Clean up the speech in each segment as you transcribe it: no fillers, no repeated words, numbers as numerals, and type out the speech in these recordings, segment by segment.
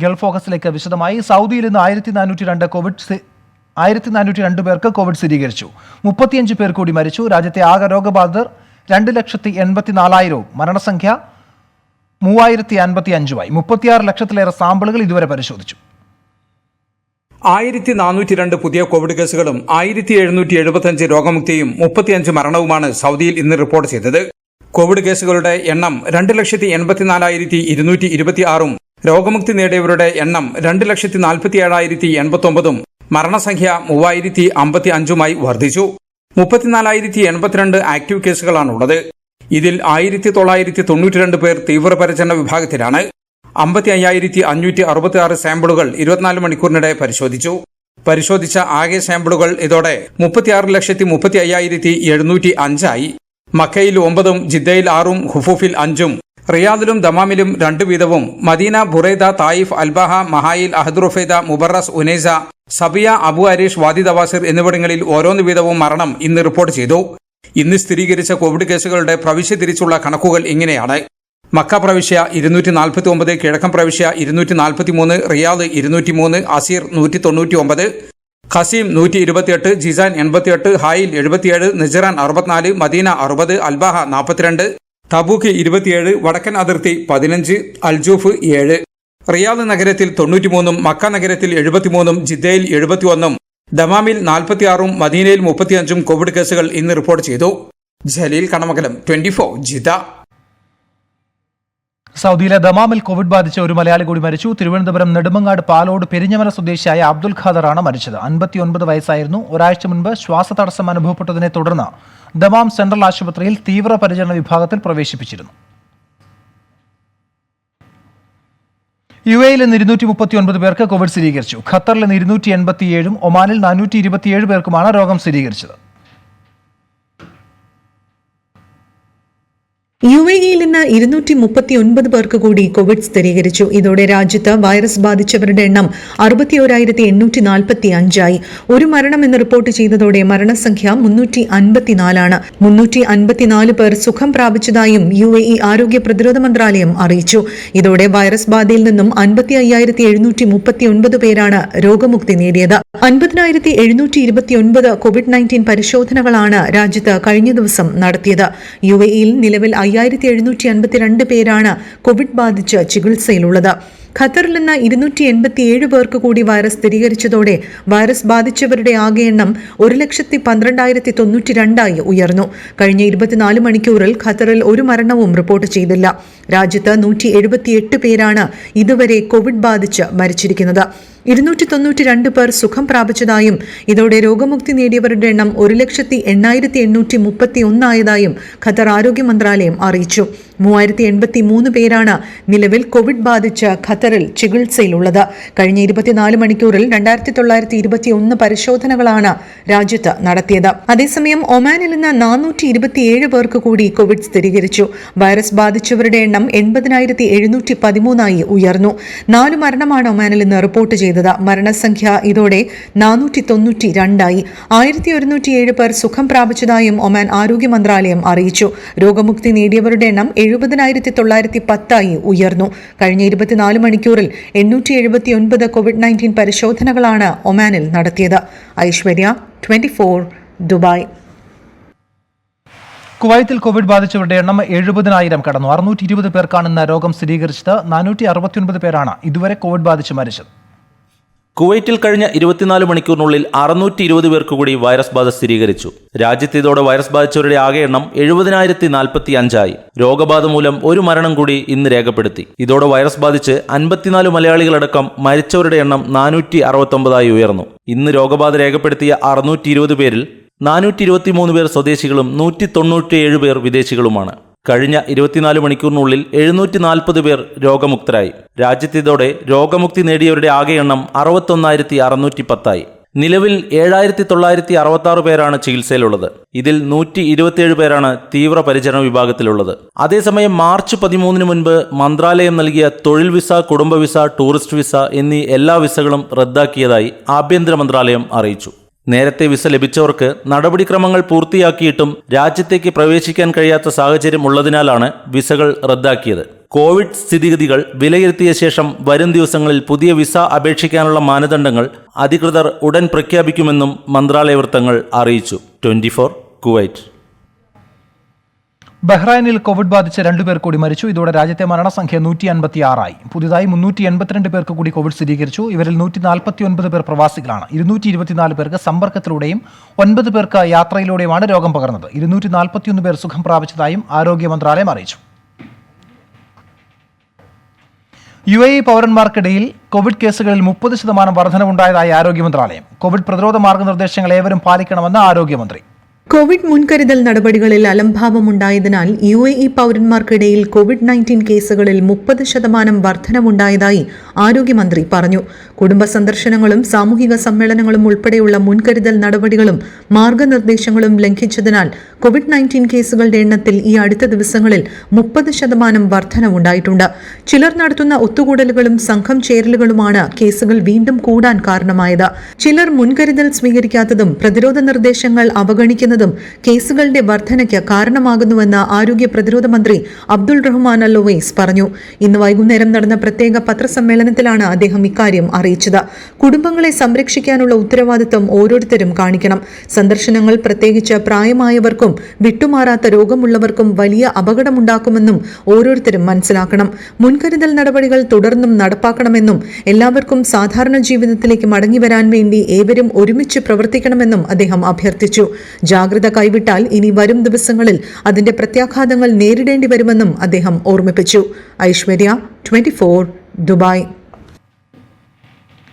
Gulf ഫോക്കസിലേക്ക് വിശദമായി. സൗദിയിൽ ഇന്ന് 1402 പേർക്ക് കോവിഡ് സ്ഥിരീകരിച്ചു. 35 പേർ കൂടി മരിച്ചു. രാജ്യത്തെ ആകെ രോഗബാധിതർ 2,84,000. മരണസംഖ്യ 3,055. 36 ലക്ഷത്തിലേറെ സാമ്പിളുകൾ ഇതുവരെ പരിശോധിച്ചു. 1402 പുതിയ കോവിഡ് കേസുകളും 1775 രോഗമുക്തിയും 35 മരണവുമാണ് സൗദിയിൽ ഇന്ന് റിപ്പോർട്ട് ചെയ്തത്. കോവിഡ് കേസുകളുടെ എണ്ണം 2,84,226 രോഗമുക്തി നേടിയവരുടെ എണ്ണം 2,47,089 മരണസംഖ്യ 3,055 വർദ്ധിച്ചു. 34,082 ആക്റ്റീവ് കേസുകളാണുള്ളത്. ഇതിൽ 1,992 പേർ തീവ്രപരിചരണ വിഭാഗത്തിലാണ്. 55,566 സാമ്പിളുകൾ 24 മണിക്കൂറിനിടെ പരിശോധിച്ച ആകെ സാമ്പിളുകൾ ഇതോടെ 36,35,705 മക്കയിൽ 9, ജിദ്ദയിൽ 6, ഹുഫൂഫിൽ 5, റിയാദിലും ദമാമിലും 2 വീതവും Medina, Buraidah, Taif, Al Baha, മഹായിൽ, അഹദുറുഫൈദ, മുബറസ്, Unaizah, Sabiya, Abu അരീഷ്, വാദി ദവാസിർ എന്നിവിടങ്ങളിൽ ഓരോന്ന് വീതവും മരണം ഇന്ന് റിപ്പോർട്ട് ചെയ്തു. ഇന്ന് സ്ഥിരീകരിച്ച കോവിഡ് കേസുകളുടെ പ്രവിശ്യ തിരിച്ചുള്ള കണക്കുകൾ ഇങ്ങനെയാണ്. മക്ക പ്രവിശ്യ 249, കിഴക്കൻ പ്രവിശ്യ 243, Riyadh 203, Asir 199, Qassim 128, Jizan 88, ഹായിൽ 77, നിജറാൻ 64, Medina 60, Al Baha 42, Tabuk 27, വടക്കൻ അതിർത്തി 15, അൽജൂഫ് 7. റിയാദ് നഗരത്തിൽ 93, മക്ക നഗരത്തിൽ 73, ജിദ്ദയിൽ 71, ദമാമിൽ 46, മദീനയിൽ 35 കോവിഡ് കേസുകൾ ഇന്ന് റിപ്പോർട്ട് ചെയ്തു. ജലീൽ കണമകലം, 24 ജിദ്ദ. സൗദിയിലെ ദമാമിൽ കോവിഡ് ബാധിച്ച ഒരു മലയാളി കൂടി മരിച്ചു. തിരുവനന്തപുരം നെടുമങ്ങാട് പാലോട് പെരിഞ്ഞമല സ്വദേശിയായ അബ്ദുൽ ഖാദറാണ് മരിച്ചത്. 59 വയസ്സായിരുന്നു. ഒരാഴ്ച മുൻപ് ശ്വാസതടസ്സം അനുഭവപ്പെട്ടതിനെ തുടർന്ന് ദമാം സെൻട്രൽ ആശുപത്രിയിൽ തീവ്രപരിചരണ വിഭാഗത്തിൽ പ്രവേശിപ്പിച്ചിരുന്നു. UAE-ൽ 239 പേർക്ക് കോവിഡ് സ്ഥിരീകരിച്ചു. ഖത്തറിൽ 287, ഒമാനിൽ 427 പേർക്കുമാണ് രോഗം സ്ഥിരീകരിച്ചത്. UAE-ൽ നിന്ന് 239 പേർക്ക് കൂടി കോവിഡ് സ്ഥിരീകരിച്ചു. ഇതോടെ രാജ്യത്ത് വൈറസ് ബാധിച്ചവരുടെ എണ്ണം 61,845 ഒരു മരണം എന്ന് റിപ്പോർട്ട് ചെയ്തതോടെ മരണസംഖ്യ 354 354 പേർ സുഖം പ്രാപിച്ചതായും UAE ആരോഗ്യ പ്രതിരോധ മന്ത്രാലയം അറിയിച്ചു. ഇതോടെ വൈറസ് ബാധയിൽ നിന്നും 55,739 പേരാണ് രോഗമുക്തി നേടിയത്. 50,729 COVID-19 പരിശോധനകളാണ് രാജ്യത്ത് കഴിഞ്ഞ ദിവസം നടത്തിയത്. UAE-ൽ നിലവിൽ 5,752 പേരാണ് കോവിഡ് ബാധിച്ച് ചികിത്സയിലുള്ളത്. ഖത്തറിൽ നിന്ന് 287 പേർക്ക് കൂടി വൈറസ് സ്ഥിരീകരിച്ചതോടെ വൈറസ് ബാധിച്ചവരുടെ ആകെ എണ്ണം 1,12,092 ഉയർന്നു. കഴിഞ്ഞ 24 മണിക്കൂറിൽ ഖത്തറിൽ ഒരു മരണവും റിപ്പോർട്ട് ചെയ്തില്ല. രാജ്യത്ത് 178 പേരാണ് ഇതുവരെ കോവിഡ് ബാധിച്ച് മരിച്ചിരിക്കുന്നത്. 292 പേർ സുഖം പ്രാപിച്ചതായും ഇതോടെ രോഗമുക്തി നേടിയവരുടെ എണ്ണം 1,08,831 ആയതായും ഖത്തർ ആരോഗ്യ മന്ത്രാലയം അറിയിച്ചു. 3,083 പേരാണ് നിലവിൽ കോവിഡ് ബാധിച്ച് ഖത്തറിൽ ചികിത്സയിലുള്ളത്. കഴിഞ്ഞ 24 മണിക്കൂറിൽ 2,921 പരിശോധനകളാണ് രാജ്യത്ത് നടത്തിയത്. അതേസമയം ഒമാനിൽ നിന്ന് 427 പേർക്ക് കൂടി കോവിഡ് സ്ഥിരീകരിച്ചു. വൈറസ് ബാധിച്ചവരുടെ എണ്ണം 80,713 ഉയർന്നു. 4 മരണമാണ് ഒമാനിൽ നിന്ന് റിപ്പോർട്ട് ചെയ്തത്. മരണസംഖ്യ ഇതോടെ 492 1,107 പേർ സുഖം പ്രാപിച്ചതായും ഒമാൻ ആരോഗ്യ മന്ത്രാലയം അറിയിച്ചു. രോഗമുക്തി നേടിയവരുടെ എണ്ണം 70,910 ഉയർന്നു. കഴിഞ്ഞ 24 മണിക്കൂറിൽ 879 COVID-19 പരിശോധനകളാണ് ഒമാനിൽ നടത്തിയത്. ഐശ്വര്യ, 24 ദുബായ്. കുവൈത്തിൽ കോവിഡ് ബാധിച്ചവരുടെ എണ്ണം 70,000 കടന്നു. 620 പേർക്കാണ് ഇന്ന് രോഗം സ്ഥിരീകരിച്ചത്. 469 പേരാണ് ഇതുവരെ കോവിഡ് ബാധിച്ച് മരിച്ചത്. കുവൈറ്റിൽ കഴിഞ്ഞ 24 മണിക്കൂറിനുള്ളിൽ 620 പേർക്ക് കൂടി വൈറസ് ബാധ സ്ഥിരീകരിച്ചു. രാജ്യത്ത് ഇതോടെ വൈറസ് ബാധിച്ചവരുടെ ആകെ എണ്ണം 70,045 രോഗബാധ മൂലം ഒരു മരണം കൂടി ഇന്ന് രേഖപ്പെടുത്തി. ഇതോടെ വൈറസ് ബാധിച്ച് 54 മലയാളികളടക്കം മരിച്ചവരുടെ എണ്ണം 469 ഉയർന്നു. ഇന്ന് രോഗബാധ രേഖപ്പെടുത്തിയ 620 പേരിൽ 423 പേർ സ്വദേശികളും 197 പേർ വിദേശികളുമാണ്. കഴിഞ്ഞ 24 മണിക്കൂറിനുള്ളിൽ 740 പേർ രോഗമുക്തരായി. രാജ്യത്ത് ഇതോടെ രോഗമുക്തി നേടിയവരുടെ ആകെ എണ്ണം 61,610 നിലവിൽ 7,966 പേരാണ് ചികിത്സയിലുള്ളത്. ഇതിൽ 127 പേരാണ് തീവ്രപരിചരണ വിഭാഗത്തിലുള്ളത്. അതേസമയം മാർച്ച് 13 മുൻപ് മന്ത്രാലയം നൽകിയ തൊഴിൽ വിസ, കുടുംബ വിസ, ടൂറിസ്റ്റ് വിസ എന്നീ എല്ലാ വിസകളും റദ്ദാക്കിയതായി ആഭ്യന്തര മന്ത്രാലയം അറിയിച്ചു. നേരത്തെ വിസ ലഭിച്ചവർക്ക് നടപടിക്രമങ്ങൾ പൂർത്തിയാക്കിയിട്ടും രാജ്യത്തേക്ക് പ്രവേശിക്കാൻ കഴിയാത്ത സാഹചര്യം ഉള്ളതിനാലാണ് വിസകൾ റദ്ദാക്കിയത്. കോവിഡ് സ്ഥിതിഗതികൾ വിലയിരുത്തിയ ശേഷം വരും ദിവസങ്ങളിൽ പുതിയ വിസ അപേക്ഷിക്കാനുള്ള മാനദണ്ഡങ്ങൾ അധികൃതർ ഉടൻ പ്രഖ്യാപിക്കുമെന്നും മന്ത്രാലയ വൃത്തങ്ങൾ അറിയിച്ചു. 24 കുവൈറ്റ്. ബഹ്റൈനിൽ കോവിഡ് ബാധിച്ച് 2 പേർ കൂടി മരിച്ചു. ഇതോടെ രാജ്യത്തെ മരണസംഖ്യ 156 ആയി. പുതിയതായി 382 പേർക്ക് കൂടി കോവിഡ് സ്ഥിരീകരിച്ചു. ഇവരിൽ 149 പേർ പ്രവാസികളാണ്. 224 പേർക്ക് സമ്പർക്കത്തിലൂടെയും 9 പേർക്ക് യാത്രയിലൂടെയുമാണ് രോഗം പകർന്നത്. 241 പേർ സുഖം പ്രാപിച്ചതായും ആരോഗ്യ മന്ത്രാലയം അറിയിച്ചു. UAE പൗരന്മാർക്കിടയിൽ കോവിഡ് കേസുകളിൽ 30% വർധനവുണ്ടായതായി ആരോഗ്യ മന്ത്രാലയം. കോവിഡ് പ്രതിരോധ മാർഗനിർദ്ദേശങ്ങൾ ഏവരും പാലിക്കണമെന്ന് ആരോഗ്യമന്ത്രി. കോവിഡ് മുൻകരുതൽ നടപടികളിൽ അലംഭാവമുണ്ടായതിനാൽ UAE പൗരന്മാർക്കിടയിൽ COVID-19 കേസുകളിൽ 30% വർധനവുണ്ടായതായി ആരോഗ്യമന്ത്രി പറഞ്ഞു. കുടുംബ സന്ദർശനങ്ങളും സാമൂഹിക സമ്മേളനങ്ങളും ഉൾപ്പെടെയുള്ള മുൻകരുതൽ നടപടികളും മാർഗനിർദ്ദേശങ്ങളും ലംഘിച്ചതിനാൽ COVID-19 കേസുകളുടെ എണ്ണത്തിൽ ഈ അടുത്ത ദിവസങ്ങളിൽ 30% വർധനവുണ്ടായിട്ടുണ്ട്. ചിലർ നടത്തുന്ന ഒത്തുകൂടലുകളും സംഘം ചേരലുകളുമാണ് കേസുകൾ വീണ്ടും കൂടാൻ കാരണമായത്. ചിലർ മുൻകരുതൽ സ്വീകരിക്കാത്തതും പ്രതിരോധ നിർദ്ദേശങ്ങൾ അവഗണിക്കുന്നതും കേസുകളുടെ വർധനയ്ക്ക് കാരണമാകുന്നുവെന്ന് ആരോഗ്യ പ്രതിരോധ മന്ത്രി അബ്ദുൾ റഹ്മാൻ അൽ ഒവൈസ് പറഞ്ഞു. ഇന്ന് വൈകുന്നേരം നടന്ന പ്രത്യേക പത്രസമ്മേളനത്തിലാണ് അദ്ദേഹം ഇക്കാര്യം അറിയിച്ചത്. കുടുംബങ്ങളെ സംരക്ഷിക്കാനുള്ള ഉത്തരവാദിത്തം ഓരോരുത്തരും കാണിക്കണം. സന്ദർശനങ്ങൾ പ്രത്യേകിച്ച് പ്രായമായവർക്കും വിട്ടുമാറാത്ത രോഗമുള്ളവർക്കും വലിയ അപകടമുണ്ടാക്കുമെന്നും ഓരോരുത്തരും മനസ്സിലാക്കണം. മുൻകരുതൽ നടപടികൾ തുടർന്നും നടപ്പാക്കണമെന്നും എല്ലാവർക്കും സാധാരണ ജീവിതത്തിലേക്ക് മടങ്ങിവരാൻ വേണ്ടി ഏവരും ഒരുമിച്ച് പ്രവർത്തിക്കണമെന്നും അദ്ദേഹം അഭ്യർത്ഥിച്ചു. ജാഗ്രത കൈവിട്ടാൽ ഇനി വരും ദിവസങ്ങളിൽ അതിന്റെ പ്രത്യാഘാതങ്ങൾ നേരിടേണ്ടി വരുമെന്നും അദ്ദേഹം ഓർമ്മിപ്പിച്ചു. ഐശ്വര്യ, 24 ദുബായ്.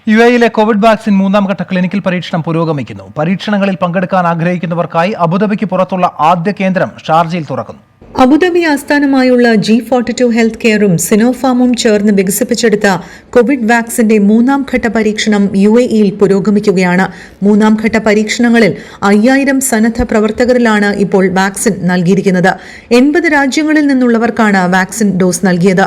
UAE-യിലെ കോവിഡ് വാക്സിൻ 3ാം ഘട്ട ക്ലിനിക്കൽ പരീക്ഷണം പുരോഗമിക്കുന്നു. പരീക്ഷണങ്ങളിൽ പങ്കെടുക്കാൻ ആഗ്രഹിക്കുന്നവർക്കായി അബുദാബിക്ക് പുറത്തുള്ള ആദ്യ കേന്ദ്രം ഷാർജയിൽ തുറക്കുന്നു. അബുദാബി ആസ്ഥാനമായുള്ള G42 ഹെൽത്ത് കെയറും സിനോഫാമും ചേർന്ന് വികസിപ്പിച്ചെടുത്ത കോവിഡ് വാക്സിന്റെ 3ാം ഘട്ട പരീക്ഷണം UAE-യിൽ പുരോഗമിക്കുകയാണ്. 3ാം ഘട്ട പരീക്ഷണങ്ങളിൽ 5000 സന്നദ്ധ പ്രവർത്തകരിലാണ് ഇപ്പോൾ വാക്സിൻ നൽകിയിരിക്കുന്നത്. 80 രാജ്യങ്ങളിൽ നിന്നുള്ളവർക്കാണ് വാക്സിൻ ഡോസ് നൽകിയത്.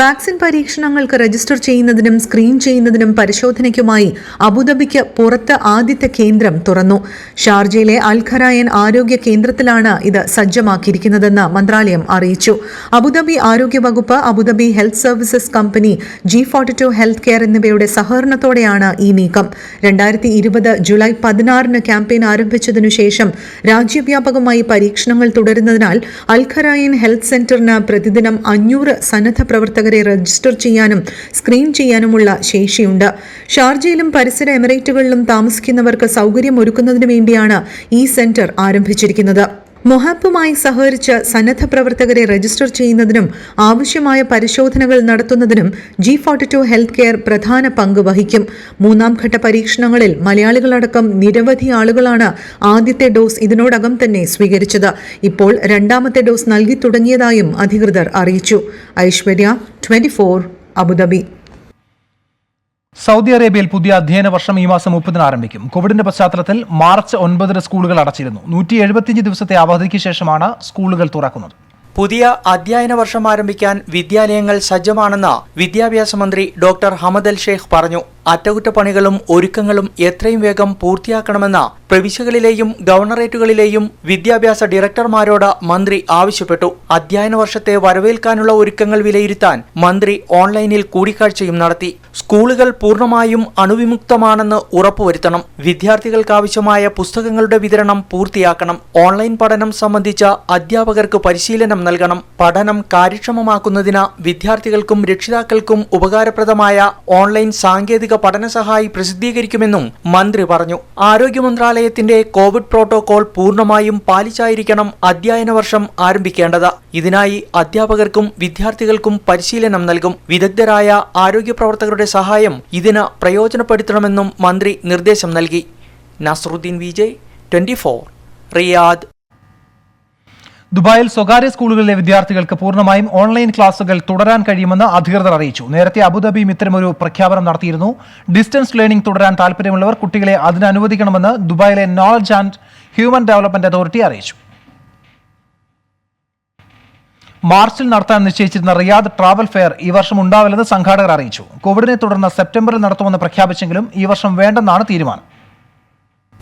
വാക്സിൻ പരീക്ഷണങ്ങൾക്ക് രജിസ്റ്റർ ചെയ്യുന്നതിനും സ്ക്രീൻ ചെയ്യുന്നതിനും പരിശോധനയ്ക്കുമായി അബുദാബിക്ക് പുറത്ത് ആദ്യത്തെ കേന്ദ്രം തുറന്നു. ഷാർജയിലെ അൽ ഖറായൻ ആരോഗ്യ കേന്ദ്രത്തിലാണ് ഇത് സജ്ജമാക്കിയിരിക്കുന്നതെന്ന് മന്ത്രാലയം അറിയിച്ചു. അബുദാബി ആരോഗ്യ വകുപ്പ്, Abu Dhabi health services company, G42 health care എന്നിവയുടെ സഹകരണത്തോടെയാണ് ഈ നീക്കം. 2020 ജൂലൈ 16 ക്യാമ്പയിൻ ആരംഭിച്ചതിനു ശേഷം രാജ്യവ്യാപകമായി പരീക്ഷണങ്ങൾ തുടരുന്നതിനാൽ അൽ ഖറായൻ ഹെൽത്ത് സെന്ററിന് പ്രതിദിനം 500 സന്നദ്ധ പ്രവർത്തകരെ രജിസ്റ്റർ ചെയ്യാനും സ്ക്രീൻ ചെയ്യാനുമുള്ള ശേഷിയുണ്ട്. ഷാർജയിലും പരിസര എമിറേറ്റുകളിലും താമസിക്കുന്നവർക്ക് സൗകര്യമൊരുക്കുന്നതിനു വേണ്ടിയാണ് ഈ സെന്റർ ആരംഭിച്ചിരിക്കുന്നത്. മൊഹാപ്പുമായി സഹകരിച്ച് സന്നദ്ധ പ്രവർത്തകരെ രജിസ്റ്റർ ചെയ്യുന്നതിനും ആവശ്യമായ പരിശോധനകൾ നടത്തുന്നതിനും G42 ഹെൽത്ത് കെയർ പ്രധാന പങ്ക് വഹിക്കും. 3ാം ഘട്ട പരീക്ഷണങ്ങളിൽ മലയാളികളടക്കം നിരവധി ആളുകളാണ് ആദ്യത്തെ ഡോസ് ഇതിനോടകം തന്നെ സ്വീകരിച്ചത്. ഇപ്പോൾ 2ാമത്തെ ഡോസ് നൽകി തുടങ്ങിയതായും അധികൃതർ അറിയിച്ചു. ഐശ്വര്യ, 24 അബുദാബി. സൗദി അറേബ്യയിൽ പുതിയ അധ്യയന വർഷം ഈ മാസം 30-ന് ആരംഭിക്കും. കോവിഡിന്റെ പശ്ചാത്തലത്തിൽ മാർച്ച് 9 സ്കൂളുകൾ അടച്ചിരുന്നു. 175 ദിവസത്തെ അവധിക്ക് ശേഷമാണ് സ്കൂളുകൾ തുറക്കുന്നത്. പുതിയ അധ്യയന വർഷം ആരംഭിക്കാൻ വിദ്യാലയങ്ങൾ സജ്ജമാണെന്ന് വിദ്യാഭ്യാസ മന്ത്രി ഡോക്ടർ ഹമദ് അൽ ഷെയ്ഖ് പറഞ്ഞു. അറ്റകുറ്റപ്പണികളും ഒരുക്കങ്ങളും എത്രയും വേഗം പൂർത്തിയാക്കണമെന്ന് പ്രവിശ്യകളിലെയും ഗവർണറേറ്റുകളിലെയും വിദ്യാഭ്യാസ ഡയറക്ടർമാരോട് മന്ത്രി ആവശ്യപ്പെട്ടു. അധ്യയന വർഷത്തെ വരവേൽക്കാനുള്ള ഒരുക്കങ്ങൾ വിലയിരുത്താൻ മന്ത്രി ഓൺലൈനിൽ കൂടിക്കാഴ്ചയും നടത്തി. സ്കൂളുകൾ പൂർണ്ണമായും അണുവിമുക്തമാണെന്ന് ഉറപ്പുവരുത്തണം. വിദ്യാർത്ഥികൾക്കാവശ്യമായ പുസ്തകങ്ങളുടെ വിതരണം പൂർത്തിയാക്കണം. ഓൺലൈൻ പഠനം സംബന്ധിച്ച അധ്യാപകർക്ക് പരിശീലനം നൽകണം. പഠനം കാര്യക്ഷമമാക്കുന്നതിന് വിദ്യാർത്ഥികൾക്കും രക്ഷിതാക്കൾക്കും ഉപകാരപ്രദമായ ഓൺലൈൻ സാങ്കേതിക പഠനസഹായി പ്രസിദ്ധീകരിക്കുമെന്നും മന്ത്രി പറഞ്ഞു. ആരോഗ്യ മന്ത്രാലയത്തിന്റെ കോവിഡ് പ്രോട്ടോകോൾ പൂർണ്ണമായും പാലിച്ചായിരിക്കണം അധ്യയന വർഷം ആരംഭിക്കേണ്ടത്. ഇതിനായി അധ്യാപകർക്കും വിദ്യാർത്ഥികൾക്കും പരിശീലനം നൽകും. വിദഗ്ധരായ ആരോഗ്യ പ്രവർത്തകരുടെ സഹായം ഇതിന് പ്രയോജനപ്പെടുത്തണമെന്നും മന്ത്രി നിർദ്ദേശം നൽകി. നസ്രുദ്ദീൻ വിജയ്, 24 റിയാദ്. ദുബായിൽ സ്വകാര്യ സ്കൂളുകളിലെ വിദ്യാർത്ഥികൾക്ക് പൂർണ്ണമായും ഓൺലൈൻ ക്ലാസുകൾ തുടരാൻ കഴിയുമെന്ന് അധികൃതർ അറിയിച്ചു. നേരത്തെ അബുദാബിയും ഇത്തരമൊരു പ്രഖ്യാപനം നടത്തിയിരുന്നു. ഡിസ്റ്റൻസ് ലേണിംഗ് തുടരാൻ താൽപ്പര്യമുള്ളവർ കുട്ടികളെ അതിന് അനുവദിക്കണമെന്ന് ദുബായിലെ knowledge and human development authority അറിയിച്ചു. മാർച്ചിൽ നടത്താൻ നിശ്ചയിച്ചിരുന്ന റിയാദ് ട്രാവൽ ഫെയർ ഈ വർഷം ഉണ്ടാവില്ലെന്ന് സംഘാടകർ അറിയിച്ചു. കോവിഡിനെ തുടർന്ന് സെപ്റ്റംബറിൽ നടത്തുമെന്ന് പ്രഖ്യാപിച്ചെങ്കിലും ഈ വർഷം വേണ്ടെന്നാണ് തീരുമാനം.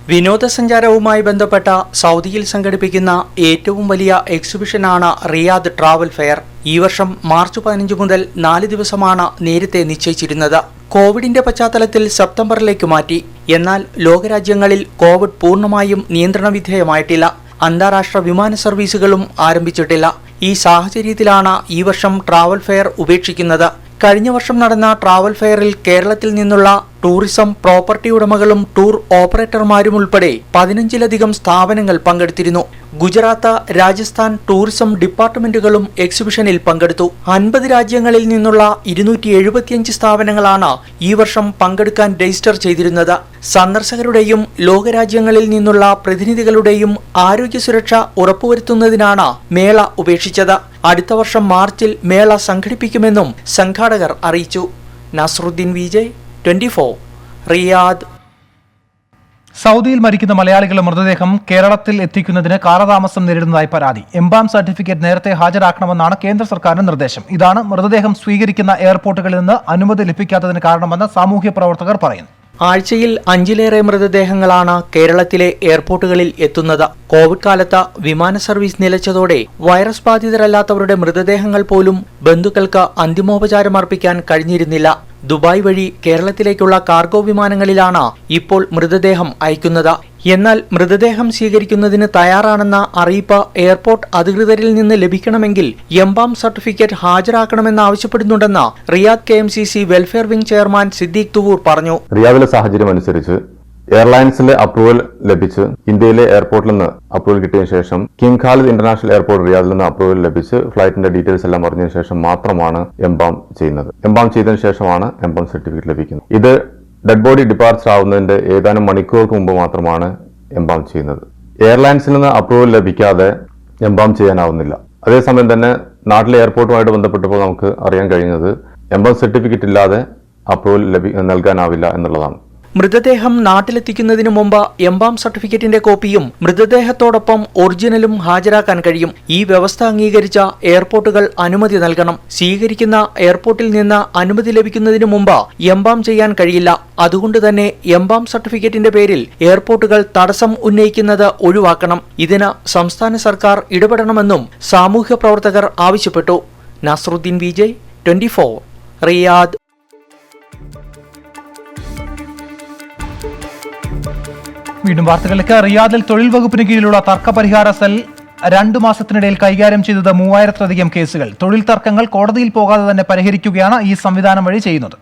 വിനോദസഞ്ചാരവുമായി ബന്ധപ്പെട്ട സൗദിയിൽ സംഘടിപ്പിക്കുന്ന ഏറ്റവും വലിയ എക്സിബിഷനാണ് റിയാദ് ട്രാവൽ ഫെയർ. ഈ വർഷം മാർച്ച് 15 മുതൽ 4 ദിവസമാണ് നേരത്തെ നിശ്ചയിച്ചിരുന്നത്. കോവിഡിന്റെ പശ്ചാത്തലത്തിൽ സെപ്റ്റംബറിലേക്ക് മാറ്റി. എന്നാൽ ലോകരാജ്യങ്ങളിൽ കോവിഡ് പൂർണ്ണമായും നിയന്ത്രണ വിധേയമായിട്ടില്ല. അന്താരാഷ്ട്ര വിമാന സർവീസുകളും ആരംഭിച്ചിട്ടില്ല. ഈ സാഹചര്യത്തിലാണ് ഈ വർഷം ട്രാവൽ ഫെയർ ഉപേക്ഷിക്കുന്നത്. കഴിഞ്ഞ വർഷം നടന്ന ട്രാവൽ ഫെയറിൽ കേരളത്തിൽ നിന്നുള്ള ടൂറിസം പ്രോപ്പർട്ടി ഉടമകളും ടൂർ ഓപ്പറേറ്റർമാരും ഉൾപ്പെടെ 15ലധികം സ്ഥാപനങ്ങൾ പങ്കെടുത്തിരുന്നു. ഗുജറാത്ത്, രാജസ്ഥാൻ ടൂറിസം ഡിപ്പാർട്ട്മെന്റുകളും എക്സിബിഷനിൽ പങ്കെടുത്തു. 50 രാജ്യങ്ങളിൽ നിന്നുള്ള 275 സ്ഥാപനങ്ങളാണ് ഈ വർഷം പങ്കെടുക്കാൻ രജിസ്റ്റർ ചെയ്തിരുന്നത്. സന്ദർശകരുടെയും ലോകരാജ്യങ്ങളിൽ നിന്നുള്ള പ്രതിനിധികളുടെയും ആരോഗ്യ സുരക്ഷ ഉറപ്പുവരുത്തുന്നതിനാണ് മേള ഉപേക്ഷിച്ചത്. അടുത്ത വർഷം മാർച്ചിൽ മേള സംഘടിപ്പിക്കുമെന്നും സംഘാടകർ അറിയിച്ചു. നസ്രുദ്ദീൻ വിജയ്, 24, റിയാദ്. സൗദിയിൽ മരിക്കുന്ന മലയാളികളുടെ മൃതദേഹം കേരളത്തിൽ എത്തിക്കുന്നതിന് കാലതാമസം നേരിടുന്നതായി പരാതി. എംബാം സർട്ടിഫിക്കറ്റ് നേരത്തെ ഹാജരാക്കണമെന്നാണ് കേന്ദ്ര സർക്കാരിന്റെ നിർദ്ദേശം. ഇതാണ് മൃതദേഹം സ്വീകരിക്കുന്ന എയർപോർട്ടുകളിൽ നിന്ന് അനുമതി ലഭിക്കാത്തതിന് കാരണമെന്ന് സാമൂഹ്യ പ്രവർത്തകർ പറയുന്നു. ആഴ്ചയിൽ 5ലേറെ മൃതദേഹങ്ങളാണ് കേരളത്തിലെ എയർപോർട്ടുകളിൽ എത്തുന്നത്. കോവിഡ് കാലത്ത് വിമാന സർവീസ് നിലച്ചതോടെ വൈറസ് ബാധിതരല്ലാത്തവരുടെ മൃതദേഹങ്ങൾ പോലും ബന്ധുക്കൾക്ക് അന്തിമോപചാരം അർപ്പിക്കാൻ കഴിഞ്ഞിരുന്നില്ല. ദുബായ് വഴി കേരളത്തിലേക്കുള്ള കാർഗോ വിമാനങ്ങളിലാണ് ഇപ്പോൾ മൃതദേഹം അയക്കുന്നത്. എന്നാൽ മൃതദേഹം സ്വീകരിക്കുന്നതിന് തയ്യാറാണെന്ന അറിയിപ്പ് എയർപോർട്ട് അധികൃതരിൽ നിന്ന് ലഭിക്കണമെങ്കിൽ എംബാം സർട്ടിഫിക്കറ്റ് ഹാജരാക്കണമെന്നാവശ്യപ്പെടുന്നുണ്ടെന്ന് Riyadh KMCC welfare wing chairman Siddique Thuvoor പറഞ്ഞു. റിയാദിലെ സാഹചര്യം അനുസരിച്ച് എയർലൈൻസിലെ അപ്രൂവൽ ലഭിച്ച് ഇന്ത്യയിലെ എയർപോർട്ടിൽ നിന്ന് അപ്രൂവൽ കിട്ടിയ ശേഷം കിങ് ഖാലിദ് ഇന്റർനാഷണൽ എയർപോർട്ട് റിയാദിൽ നിന്ന് അപ്രൂവൽ ലഭിച്ച് ഫ്ലൈറ്റിന്റെ ഡീറ്റെയിൽസ് എല്ലാം അറിഞ്ഞതിന് ശേഷം മാത്രമാണ് എംബാം ചെയ്യുന്നത്. എംബാം ചെയ്തതിനു ശേഷമാണ് എംബാം സർട്ടിഫിക്കറ്റ് ലഭിക്കുന്നത്. ഇത് ഡെഡ് ബോഡി ഡിപ്പാർച്ചർ ആവുന്നതിന്റെ ഏതാനും മണിക്കൂർക്ക് മുമ്പ് മാത്രമാണ് എംബാം ചെയ്യുന്നത്. എയർലൈൻസിൽ നിന്ന് അപ്രൂവൽ ലഭിക്കാതെ എംബാം ചെയ്യാനാവുന്നില്ല. അതേസമയം തന്നെ നാട്ടിലെ എയർപോർട്ടുമായിട്ട് ബന്ധപ്പെട്ടപ്പോൾ നമുക്ക് അറിയാൻ കഴിഞ്ഞത് എംബാം സർട്ടിഫിക്കറ്റ് ഇല്ലാതെ അപ്രൂവൽ നൽകാനാവില്ല എന്നുള്ളതാണ്. മൃതദേഹം നാട്ടിലെത്തിക്കുന്നതിന് മുമ്പ് എംബാം സർട്ടിഫിക്കറ്റിന്റെ കോപ്പിയും മൃതദേഹത്തോടൊപ്പം ഒറിജിനലും ഹാജരാക്കാൻ കഴിയും. ഈ വ്യവസ്ഥ അംഗീകരിച്ച എയർപോർട്ടുകൾ അനുമതി നൽകണം. സ്വീകരിക്കുന്ന എയർപോർട്ടിൽ നിന്ന് അനുമതി ലഭിക്കുന്നതിന് മുമ്പ് എംബാം ചെയ്യാൻ കഴിയില്ല. അതുകൊണ്ട് തന്നെ എംബാം സർട്ടിഫിക്കറ്റിന്റെ പേരിൽ എയർപോർട്ടുകൾ തടസ്സം ഉന്നയിക്കുന്നത് ഒഴിവാക്കണം. ഇതിന് സംസ്ഥാന സർക്കാർ ഇടപെടണമെന്നും സാമൂഹ്യ പ്രവർത്തകർ ആവശ്യപ്പെട്ടു. നസ്രുദ്ദീൻ വിജയ്, 24, റിയാദ്. വീണ്ടും വാർത്തകളിലേക്ക്. റിയാദിൽ തൊഴിൽ വകുപ്പിന് കീഴിലുള്ള തർക്ക പരിഹാര സെൽ 2 മാസത്തിനിടയിൽ കൈകാര്യം ചെയ്തത് 3000-ലധികം കേസുകൾ. തൊഴിൽ തർക്കങ്ങൾ കോടതിയിൽ പോകാതെ തന്നെ പരിഹരിക്കുകയാണ് ഈ സംവിധാനം വഴി ചെയ്യുന്നത്.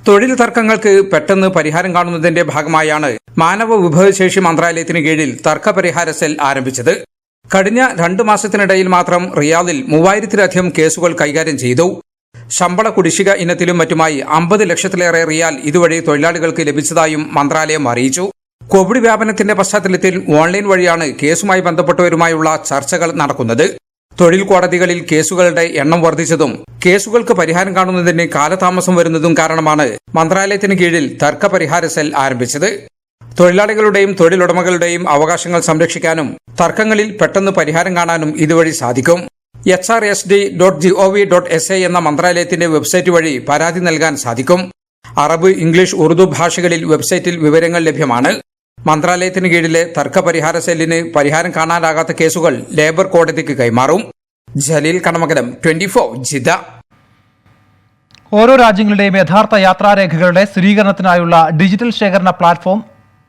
തൊഴിൽ തർക്കങ്ങൾക്ക് പെട്ടെന്ന് പരിഹാരം കാണുന്നതിന്റെ ഭാഗമായാണ് മാനവ വിഭവശേഷി മന്ത്രാലയത്തിന് കീഴിൽ തർക്ക പരിഹാര സെൽ ആരംഭിച്ചത്. കഴിഞ്ഞ 2 മാസത്തിനിടയിൽ മാത്രം റിയാദിൽ 3000-ലധികം കേസുകൾ കൈകാര്യം ചെയ്തു. ശമ്പള കുടിശ്ശിക ഇനത്തിലും മറ്റുമായി 50 ലക്ഷത്തിലേറെ റിയാൽ ഇതുവഴി തൊഴിലാളികൾക്ക് ലഭിച്ചതായും മന്ത്രാലയം അറിയിച്ചു. കോവിഡ് വ്യാപനത്തിന്റെ പശ്ചാത്തലത്തിൽ ഓൺലൈൻ വഴിയാണ് കേസുമായി ബന്ധപ്പെട്ടവരുമായുള്ള ചർച്ചകൾ നടക്കുന്നത്. തൊഴിൽ കോടതികളിൽ കേസുകളുടെ എണ്ണം വർദ്ധിച്ചതും കേസുകൾക്ക് പരിഹാരം കാണുന്നതിന് കാലതാമസം വരുന്നതും കാരണമാണ് മന്ത്രാലയത്തിന് കീഴിൽ തർക്ക പരിഹാര സെൽ ആരംഭിച്ചത്. തൊഴിലാളികളുടെയും തൊഴിലുടമകളുടെയും അവകാശങ്ങൾ സംരക്ഷിക്കാനും തർക്കങ്ങളിൽ പെട്ടെന്ന് പരിഹാരം കാണാനും ഇതുവഴി സാധിക്കും. HRSD.gov.sa എന്ന മന്ത്രാലയത്തിന്റെ വെബ്സൈറ്റ് വഴി പരാതി നൽകാൻ സാധിക്കും. അറബ്, ഇംഗ്ലീഷ്, ഉറുദു ഭാഷകളിൽ വെബ്സൈറ്റിൽ വിവരങ്ങൾ ലഭ്യമാണ്. മന്ത്രാലയത്തിന് കീഴിലെ തർക്ക പരിഹാര സെല്ലിന് പരിഹാരം കാണാനാകാത്ത കേസുകൾ ലേബർ കോടതിക്ക് കൈമാറും. ജലീൽ കണമകലം, 24, ജിദ്ദ. ഓരോ രാജ്യങ്ങളുടെയും യഥാർത്ഥ യാത്രാരേഖകളുടെ സ്ഥിരീകരണത്തിനായുള്ള ഡിജിറ്റൽ ശേഖരണ പ്ലാറ്റ്ഫോം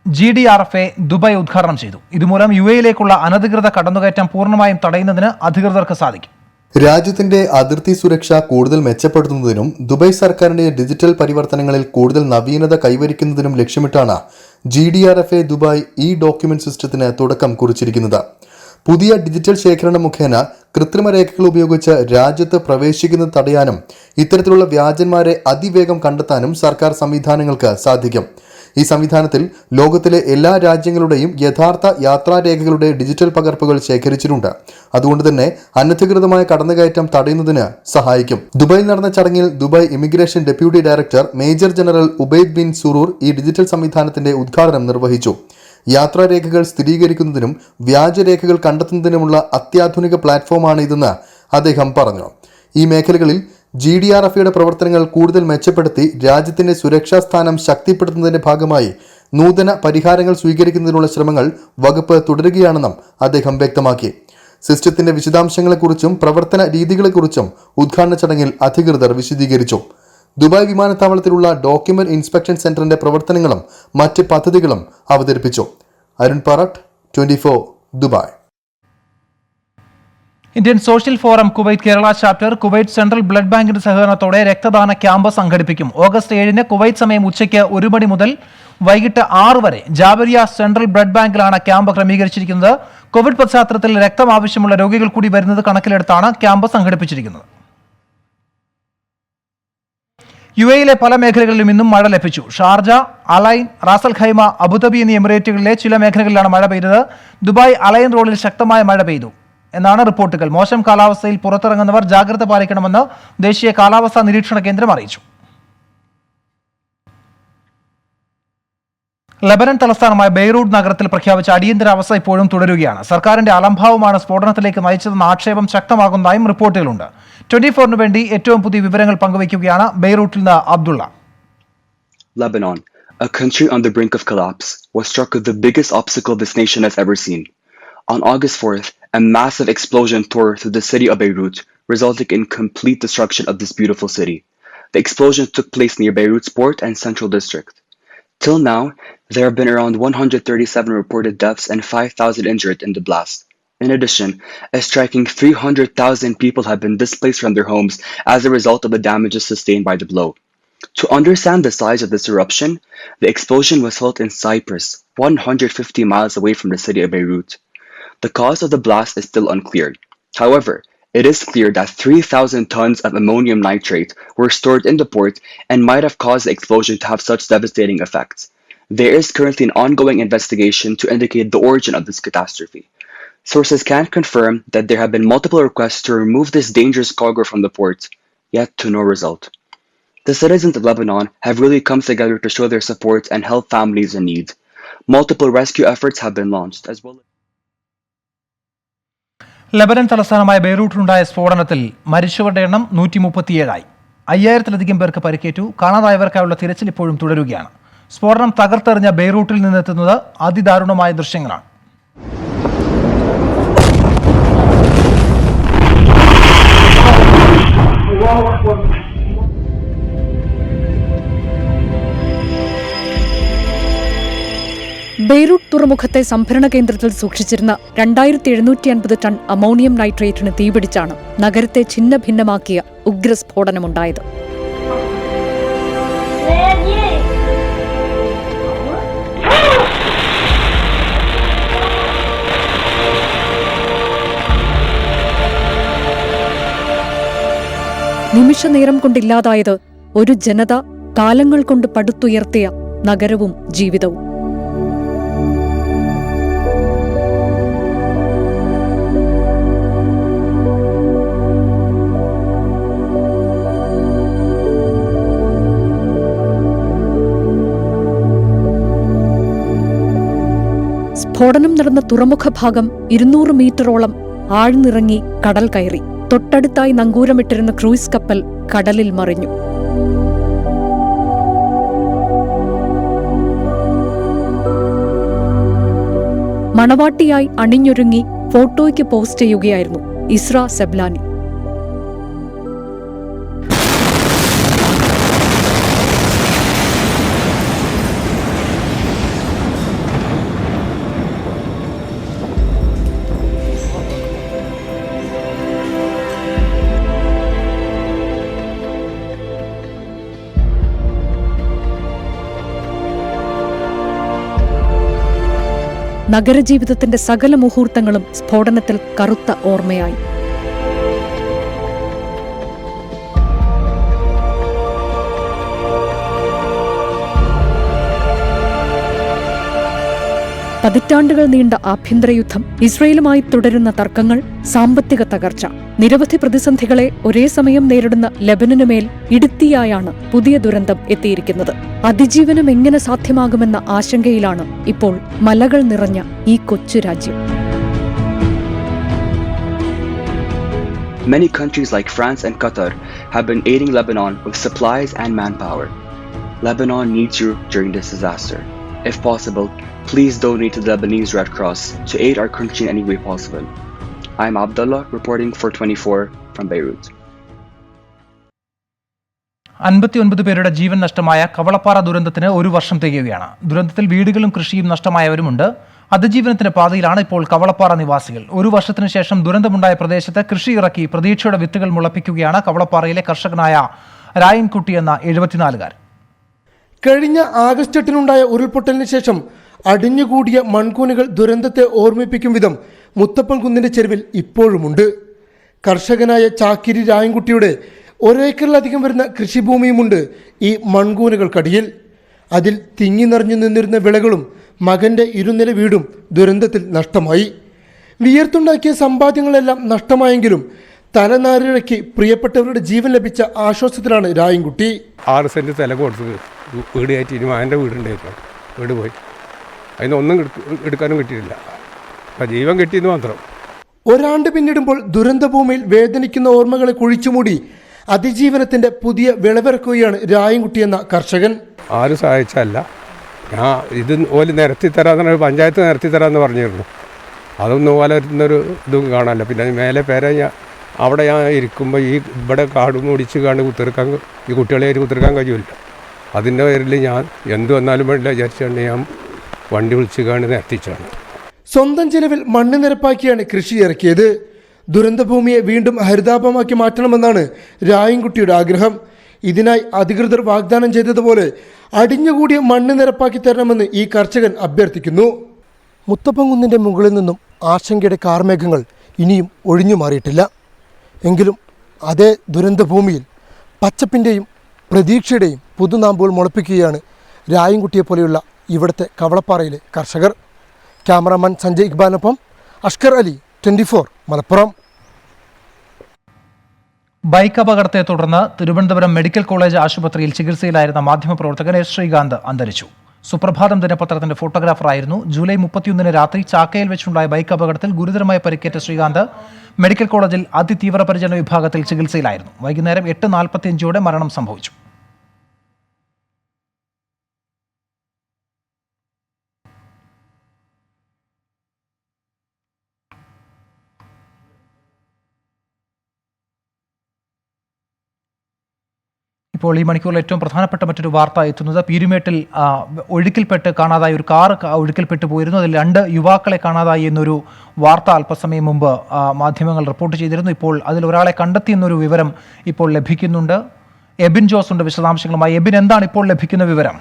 GDRFA ദുബായ് ഉദ്ഘാടനം ചെയ്തു. ഇതുമൂലം UAE-യിലേക്കുള്ള അനധികൃത കടന്നുകയറ്റം പൂർണ്ണമായും തടയുന്നതിന് അധികൃതർക്ക് സാധിക്കും. രാജ്യത്തിന്റെ അതിർത്തി സുരക്ഷ കൂടുതൽ മെച്ചപ്പെടുത്തുന്നതിനും ദുബായ് സർക്കാരിന്റെ ഡിജിറ്റൽ പരിവർത്തനങ്ങളിൽ കൂടുതൽ നവീനത കൈവരിക്കുന്നതിനും ലക്ഷ്യമിട്ടാണ് GDRFA ദുബായ് ഡോക്യുമെന്റ് സിസ്റ്റത്തിന് തുടക്കം കുറിച്ചിരിക്കുന്നത്. പുതിയ ഡിജിറ്റൽ ശേഖരണം മുഖേന കൃത്രിമ രേഖകൾ ഉപയോഗിച്ച് രാജ്യത്ത് പ്രവേശിക്കുന്നത് തടയാനും ഇത്തരത്തിലുള്ള വ്യാജന്മാരെ അതിവേഗം കണ്ടെത്താനും സർക്കാർ സംവിധാനങ്ങൾക്ക് സാധിക്കും. ഈ സംവിധാനത്തിൽ ലോകത്തിലെ എല്ലാ രാജ്യങ്ങളുടെയും യഥാർത്ഥ യാത്രാരേഖകളുടെ ഡിജിറ്റൽ പകർപ്പുകൾ ശേഖരിച്ചിട്ടുണ്ട്. അതുകൊണ്ട് തന്നെ അനധികൃതമായ കടന്നുകയറ്റം തടയുന്നതിന് സഹായിക്കും. ദുബായിൽ നടന്ന ചടങ്ങിൽ Dubai immigration deputy director major general Ubaid bin Suroor ഈ ഡിജിറ്റൽ സംവിധാനത്തിന്റെ ഉദ്ഘാടനം നിർവഹിച്ചു. യാത്രാരേഖകൾ സ്ഥിരീകരിക്കുന്നതിനും വ്യാജരേഖകൾ കണ്ടെത്തുന്നതിനുമുള്ള അത്യാധുനിക പ്ലാറ്റ്ഫോമാണ് ഇതെന്ന് അദ്ദേഹം പറഞ്ഞു. ഈ മേഖലകളിൽ GDRFAയുടെ പ്രവർത്തനങ്ങൾ കൂടുതൽ മെച്ചപ്പെടുത്തി രാജ്യത്തിന്റെ സുരക്ഷാ സ്ഥാനം ശക്തിപ്പെടുത്തുന്നതിന്റെ ഭാഗമായി നൂതന പരിഹാരങ്ങൾ സ്വീകരിക്കുന്നതിനുള്ള ശ്രമങ്ങൾ വകുപ്പ് തുടരുകയാണെന്നും അദ്ദേഹം വ്യക്തമാക്കി. സിസ്റ്റത്തിന്റെ വിശദാംശങ്ങളെക്കുറിച്ചും പ്രവർത്തന രീതികളെക്കുറിച്ചും ഉദ്ഘാടന ചടങ്ങിൽ അധികൃതർ വിശദീകരിച്ചു. ദുബായ് വിമാനത്താവളത്തിലുള്ള ഡോക്യുമെന്റ് ഇൻസ്പെക്ഷൻ സെന്ററിന്റെ പ്രവർത്തനങ്ങളും മറ്റ് പദ്ധതികളും അവതരിപ്പിച്ചു. Arun Parattu, 24 Dubai. Indian social forum Kuwait Kerala chapter Kuwait central blood ബാങ്കിന്റെ സഹകരണത്തോടെ രക്തദാന ക്യാമ്പ് സംഘടിപ്പിക്കും. ഓഗസ്റ്റ് 7 കുവൈറ്റ് സമയം ഉച്ചയ്ക്ക് 1 മണി മുതൽ വൈകിട്ട് 6 വരെ ജാബരിയ സെൻട്രൽ ബ്ലഡ് ബാങ്കിലാണ് ക്യാമ്പ് ക്രമീകരിച്ചിരിക്കുന്നത്. കോവിഡ് പശ്ചാത്തലത്തിൽ രക്തം ആവശ്യമുള്ള രോഗികൾ കൂടി വരുന്നത് കണക്കിലെടുത്താണ് ക്യാമ്പ് സംഘടിപ്പിച്ചിരിക്കുന്നത്. യുഎയിലെ പല മേഖലകളിലും ഇന്നും മഴ ലഭിച്ചു. Sharjah, Al Ain, Ras al Khaimah, Abu Dhabi എന്നീ എമിറേറ്റുകളിലെ ചില മേഖലകളിലാണ് മഴ പെയ്തത്. ദുബായ് അലൈൻ റോഡിൽ ശക്തമായ മഴ പെയ്തു എന്നാണ് റിപ്പോർട്ടുകൾ. മോശം കാലാവസ്ഥയിൽ പുറത്തിറങ്ങുന്നവർ ജാഗ്രത പാലിക്കണമെന്ന് ദേശീയ കാലാവസ്ഥാ നിരീക്ഷണ കേന്ദ്രം അറിയിച്ചു. ലബനൻ തലസ്ഥാനമായ ബെയ്റൂട്ട് നഗരത്തിൽ പ്രഖ്യാപിച്ച അടിയന്തരാവസ്ഥ ഇപ്പോഴും തുടരുകയാണ്. സർക്കാരിന്റെ അലംഭാവമാണ് സ്ഫോടനത്തിലേക്ക് നയിച്ചതെന്ന ആക്ഷേപം ശക്തമാകുന്നതായും റിപ്പോർട്ടുകളുണ്ട്. 24-ന് വേണ്ടി ഏറ്റവും പുതിയ വിവരങ്ങൾ പങ്കുവയ്ക്കുകയാണ് ബെയ്റൂട്ടിൽ നിന്ന് Abdulla. Lebanon, a country on the brink of collapse, was struck with the biggest obstacle this nation has ever seen. On August 4th, a massive explosion tore through the city of Beirut, resulting in complete destruction of this beautiful city. The explosion took place near Beirut's port and central district. Till now, there have been around 137 reported deaths and 5,000 injured in the blast. In addition, a striking 300,000 people have been displaced from their homes as a result of the damages sustained by the blow. To understand the size of this eruption, the explosion was felt in Cyprus, 150 miles away from the city of Beirut. The cause of the blast is still unclear. However, it is clear that 3,000 tons of ammonium nitrate were stored in the port and might have caused the explosion to have such devastating effects. There is currently an ongoing investigation to indicate the origin of this catastrophe. Sources can confirm that there have been multiple requests to remove this dangerous cargo from the port, yet to no result. The citizens of Lebanon have really come together to show their support and help families in need. Multiple rescue efforts have been launched as well. Lebanon തലസ്ഥാനമായ ബെയ്റൂട്ടിലുണ്ടായ സ്ഫോടനത്തിൽ മരിച്ചവരുടെ എണ്ണം 137ആയി. 5000-ലധികം പേർക്ക് പരിക്കേറ്റു. കാണാതായവർക്കായുള്ള തിരച്ചിൽ ഇപ്പോഴും തുടരുകയാണ്. സ്ഫോടനം തകർത്തെറിഞ്ഞ ബെയ്റൂട്ടിൽ നിന്നെത്തുന്നത് അതിദാരുണമായ ദൃശ്യങ്ങളാണ്. ബെയ്റൂട്ട് തുറമുഖത്തെ സംഭരണ കേന്ദ്രത്തിൽ സൂക്ഷിച്ചിരുന്ന 2750 ടൺ അമോണിയം നൈട്രേറ്റിന് തീപിടിച്ചാണ് നഗരത്തെ ഛിന്ന ഭിന്നമാക്കിയ ഉഗ്രസ്ഫോടനമുണ്ടായത്. നിമിഷനേരം കൊണ്ടില്ലാതായത് ഒരു ജനത കാലങ്ങൾ കൊണ്ട് പടുത്തുയർത്തിയ നഗരവും ജീവിതവും. സ്ഫോടനം നടന്ന തുറമുഖ ഭാഗം 200 മീറ്ററോളം ആഴ്ന്നിറങ്ങി കടൽ കയറി. തൊട്ടടുത്തായി നങ്കൂരമിട്ടിരുന്ന ക്രൂയിസ് കപ്പൽ കടലിൽ മറിഞ്ഞു. മണവാട്ടിയായി അണിഞ്ഞൊരുങ്ങി ഫോട്ടോയ്ക്ക് പോസ്റ്റ് ചെയ്യുകയായിരുന്നു ഇസ്ര സെബ്ലാനി. നഗരജീവിതത്തിന്റെ സകല മുഹൂർത്തങ്ങളും സ്ഫോടനത്തിൽ കറുത്ത ഓർമ്മയായി. പതിറ്റാണ്ടുകൾ നീണ്ട ആഭ്യന്തര യുദ്ധം, ഇസ്രയേലുമായി തുടരുന്ന തർക്കങ്ങൾ, സാമ്പത്തിക തകർച്ച, നിരവധി പ്രതിസന്ധികളെ ഒരേ സമയം നേരിടുന്ന ലെബനനുമേൽ ഇടുത്തിയായാണ് പുതിയ ദുരന്തം എത്തിയിരിക്കുന്നത്. അതിജീവനം എങ്ങനെ സാധ്യമാകുമെന്ന ആശങ്കയിലാണ് ഇപ്പോൾ മലകൾ നിറഞ്ഞ ഈ കൊച്ചു രാജ്യം. Many countries like France and Qatar have been aiding Lebanon with supplies and manpower. Lebanon needs you during this disaster. If possible, please donate to the Lebanese Red Cross to aid our country in any way possible. I am Abdullah, reporting for 24 from Beirut. 59 പേരുടെ ജീവൻ നഷ്ടമായ കവളപ്പാറ ദുരന്തത്തിന് ഒരു വർഷം തികയുകയാണ്. ദുരന്തത്തിൽ വീടുകളും കൃഷിയും നഷ്ടമായവരുമുണ്ട്. അതിജീവനത്തിന്റെ പാതയിലാണ് ഇപ്പോൾ കവളപ്പാറ നിവാസികൾ. ഒരു വർഷത്തിനു ശേഷം ദുരന്തമുണ്ടായ പ്രദേശത്ത് കൃഷി ഇറക്കി പ്രതീക്ഷയുടെ വിത്തുകൾ മുളപ്പിക്കുകയാണ് കവളപ്പാറയിലെ കർഷകനായ രായൻകുട്ടി എന്ന 74-കാരൻ. കഴിഞ്ഞ ആഗസ്റ്റ് 8-നുണ്ടായ ഉരുൾപൊട്ടലിന് ശേഷം അടിഞ്ഞുകൂടിയ മൺകൂനുകൾ ദുരന്തത്തെ ഓർമ്മിപ്പിക്കും വിധം മുത്തപ്പൻ കുന്നിന്റെ ചെരുവിൽ ഇപ്പോഴുമുണ്ട്. കർഷകനായ ചാക്കിരി രായൻകുട്ടിയുടെ ഒരേക്കറിലധികം വരുന്ന കൃഷിഭൂമിയുമുണ്ട് ഈ മൺകൂനുകൾക്കടിയിൽ. അതിൽ തിങ്ങി നിറഞ്ഞു നിന്നിരുന്ന വിളകളും മകന്റെ ഇരുനില വീടും ദുരന്തത്തിൽ നഷ്ടമായി. വിയർത്തുണ്ടാക്കിയ സമ്പാദ്യങ്ങളെല്ലാം നഷ്ടമായെങ്കിലും തലനാരിഴയ്ക്ക് പ്രിയപ്പെട്ടവരുടെ ജീവൻ ലഭിച്ച ആശ്വാസത്തിലാണ് രായൻകുട്ടി. 6 സെന്റ് സ്ഥലം കൊടുത്തത് വീട് കയറ്റി. ഇനി എൻ്റെ വീടുണ്ടായിരുന്നു, വീട് പോയി. അതിനൊന്നും എടുക്കാനും കിട്ടിയിട്ടില്ല. അപ്പം ജീവൻ കിട്ടിയെന്ന് മാത്രം. ഒരാണ്ട് പിന്നിടുമ്പോൾ ദുരന്തഭൂമിയിൽ വേദനിക്കുന്ന ഓർമ്മകളെ കുഴിച്ചുമൂടി അതിജീവനത്തിന്റെ പുതിയ വിളവിറക്കുകയാണ് രായൻകുട്ടി എന്ന കർഷകൻ. ആരും സഹായിച്ചല്ല. ഞാൻ ഇത് ഓല് നിരത്തി തരാമെന്ന് പഞ്ചായത്ത് നിരത്തി തരാമെന്ന് പറഞ്ഞിരുന്നു. അതൊന്നും ഓല വരുന്നൊരു ഇതും കാണാനല്ല. പിന്നെ മേലെ പേരെ അവിടെ ഞാൻ ഇരിക്കുമ്പോൾ ഇവിടെ കാടും മുടിച്ച് കാണി കുത്തിർക്കാൻ ഈ കുട്ടികളെ കുത്തിർക്കാൻ കഴിയില്ല. അതിൻ്റെ പേരിൽ ഞാൻ എന്ത് വന്നാലും വേണ്ടില്ല വിചാരിച്ചുകൊണ്ട് ഞാൻ വണ്ടി വിളിച്ച് കാണി നിരത്തിച്ചാണ്. സ്വന്തം ചിലവിൽ മണ്ണ് നിരപ്പാക്കിയാണ് കൃഷി ഇറക്കിയത്. ദുരന്തഭൂമിയെ വീണ്ടും ഹരിതാപമാക്കി മാറ്റണമെന്നാണ് രായൻകുട്ടിയുടെ ആഗ്രഹം. ഇതിനായി അധികൃതർ വാഗ്ദാനം ചെയ്തതുപോലെ അടിഞ്ഞുകൂടിയ മണ്ണ് നിരപ്പാക്കി തരണമെന്ന് ഈ കർഷകൻ അഭ്യർത്ഥിക്കുന്നു. മുത്തപ്പൻകുന്നിൻ്റെ മുകളിൽ നിന്നും ആശങ്കയുടെ കാർമേഘങ്ങൾ ഇനിയും ഒഴിഞ്ഞു മാറിയിട്ടില്ല. എങ്കിലും അതേ ദുരന്തഭൂമിയിൽ പച്ചപ്പിൻ്റെയും പ്രതീക്ഷയുടെയും പുതുനാമ്പുകൾ മുളപ്പിക്കുകയാണ് രായൻകുട്ടിയെപ്പോലെയുള്ള ഇവിടുത്തെ കവളപ്പാറയിലെ കർഷകർ. ക്യാമറാമാൻ സഞ്ജയ് ഇക്ബാലിനൊപ്പം അഷ്കർ അലി, 24 മലപ്പുറം. ബൈക്ക് അപകടത്തെ തുടർന്ന് തിരുവനന്തപുരം മെഡിക്കൽ കോളേജ് ആശുപത്രിയിൽ ചികിത്സയിലായിരുന്ന മാധ്യമപ്രവർത്തകൻ എസ് ശ്രീകാന്ത് അന്തരിച്ചു. സുപ്രഭാതം ദിനപത്രത്തിന്റെ ഫോട്ടോഗ്രാഫറായിരുന്നു. ജൂലൈ 31 രാത്രി ചാക്കയിൽ വെച്ചുണ്ടായ ബൈക്ക് അപകടത്തിൽ ഗുരുതരമായി പരിക്കേറ്റ ശ്രീകാന്ത് മെഡിക്കൽ കോളേജിൽ അതിതീവ്ര പരിചരണ വിഭാഗത്തിൽ ചികിത്സയിലായിരുന്നു. വൈകുന്നേരം 8:45 മരണം സംഭവിച്ചു. ഇപ്പോൾ ഈ മണിക്കൂറിൽ ഏറ്റവും പ്രധാനപ്പെട്ട മറ്റൊരു വാർത്ത എത്തുന്നത് പീരുമേട്ടിൽ ഒഴുക്കിൽപ്പെട്ട് കാണാതായ ഒരു കാർ ഒഴുക്കിൽപ്പെട്ടു പോയിരുന്നു. അതിൽ 2 യുവാക്കളെ കാണാതായി എന്നൊരു വാർത്ത അല്പസമയം മുമ്പ് മാധ്യമങ്ങൾ റിപ്പോർട്ട് ചെയ്തിരുന്നു. ഇപ്പോൾ അതിൽ ഒരാളെ കണ്ടെത്തിയെന്നൊരു വിവരം ഇപ്പോൾ ലഭിക്കുന്നുണ്ട്. എബിൻ ജോസ് ഉണ്ട് വിശദാംശങ്ങളുമായി. എബിൻ, എന്താണ് ഇപ്പോൾ ലഭിക്കുന്ന വിവരം?